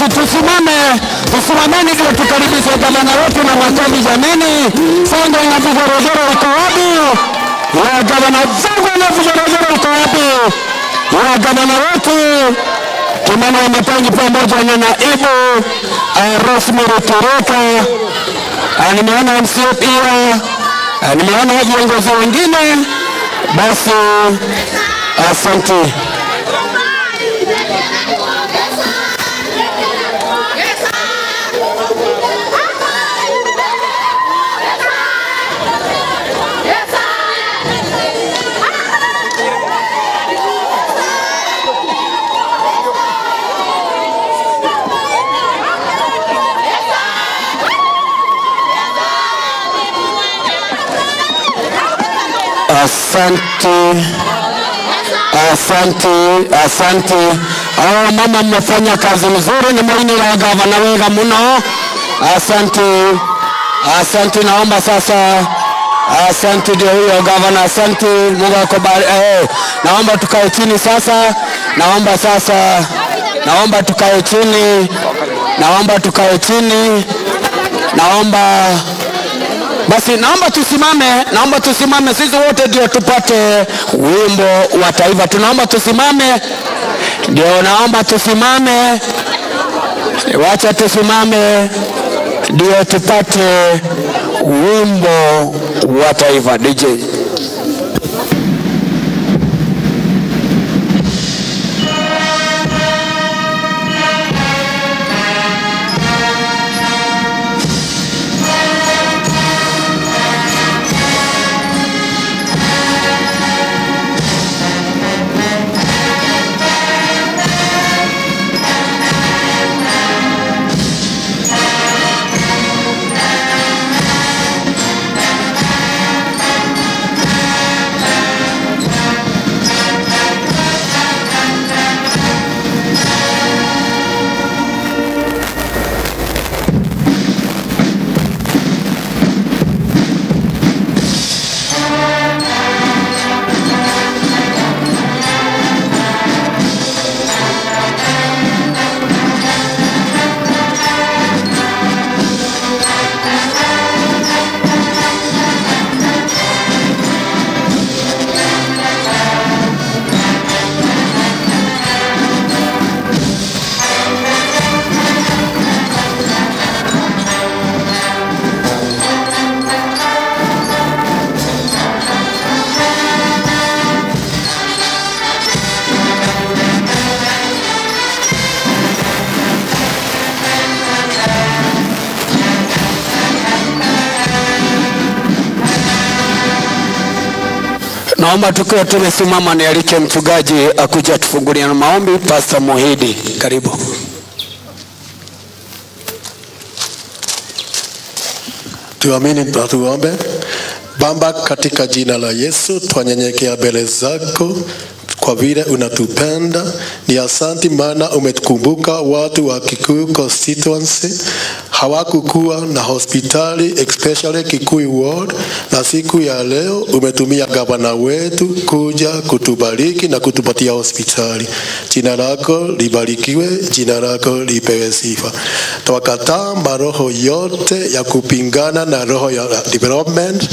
Basi tusimameni ndio tukaribishe gavana wetu na makambi jameni. Songa na Vigorogoro uko wapi? Ya gavana Songa na Vigorogoro uko wapi? Ya gavana wetu Kimani Wamatangi pamoja na naibu Rosemary Kiruka. Nimeona MCA pia. Nimeona viongozi wengine. Basi asante. Asante. Mama mmefanya kazi nzuri, ni mwini la gavana wega mno. Asante Naomba sasa. Asante ndio huyo gavana, asante. Mungu akubali. Naomba tukae chini sasa. Naomba tukae chini. Basi naomba tusimame sisi wote ndio tupate wimbo wa taifa. Tunaomba tusimame. Wacha tusimame ndio tupate wimbo wa taifa. DJ naomba tukiwa tumesimama nialike mchungaji akuja tufungulie na maombi. Pastor Muhidi, karibu. Tuamini na tuombe. Baba, katika jina la Yesu twanyenyekea mbele zako kwa vile unatupenda. Ni asante maana umetukumbuka watu wa Kikuyu constituency hawakukuwa na hospitali, especially Kikuyu ward, na siku ya leo umetumia gavana wetu kuja kutubariki na kutupatia hospitali. Jina lako libarikiwe, jina lako lipewe sifa. Twakataa maroho yote ya kupingana na roho ya development,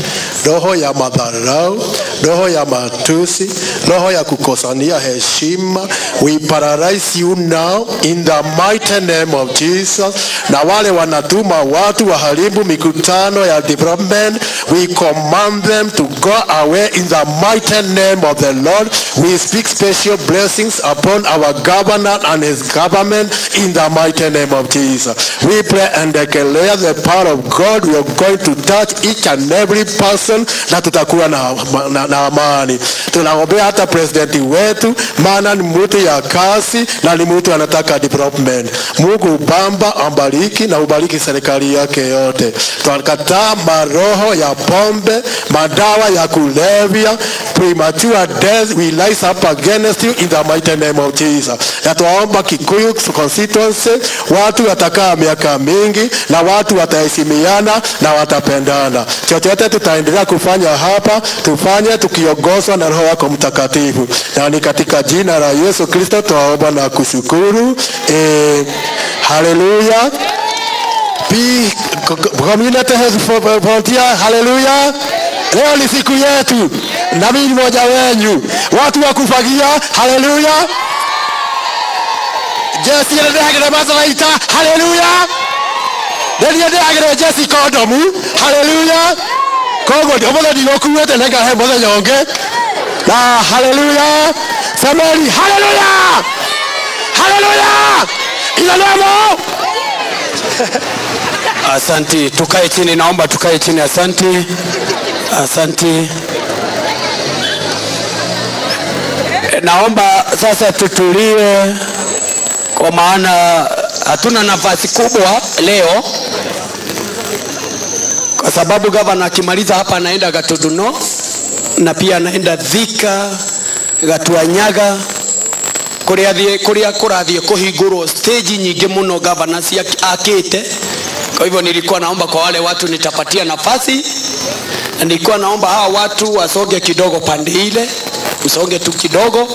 roho ya madharau, roho ya matusi, roho ya kukosania heshima. We paralyze you now in the mighty name of Jesus. Na wale wanatuma watu waharibu mikutano ya development, we command them to go away in the mighty name of the Lord. We speak special blessings upon our governor and his government in the mighty name of Jesus. We pray and declare the power of God. We are going to touch each and every person na tutakuwa na amani. Tunaombea hata president wetu, maana ni mtu ya kasi na ni mtu anataka development. Mungu Baba ambariki na ubariki hii serikali yake yote. Tunakataa maroho ya pombe, madawa ya kulevya, premature death. We rise up against you in the mighty name of Jesus. Ya tuomba Kikuyu constituency, watu watakaa miaka mingi na watu wataheshimiana na watapendana. Chochote tutaendelea kufanya hapa, tufanye tukiongozwa na Roho wako Mtakatifu. Na ni katika jina la Yesu Kristo tuomba na kushukuru. Hallelujah. Be community has volunteer. Hallelujah. Leo ni siku yetu. Na mimi mmoja wenu. Watu wa kufagia. Hallelujah. Jesse ndio mazalaita. Hallelujah. Ndio Jesse kondomu. Hallelujah. Kongo ndio ndio kuwete nanga he moza nyonge. Na hallelujah. Samari hallelujah. Hallelujah. Ila leo. Asante, tukae chini, naomba tukae chini. Asante. Asante. Naomba sasa tutulie kwa maana hatuna nafasi kubwa leo, kwa sababu gavana akimaliza hapa anaenda Gatundu North na pia anaenda Thika, Gatuanyaga, kuria kurathie kuhingurwo stage nyingi muno gavana cia akite. Kwa hivyo nilikuwa naomba kwa wale watu nitapatia nafasi, nilikuwa naomba hawa watu wasonge kidogo pande ile, usonge tu kidogo.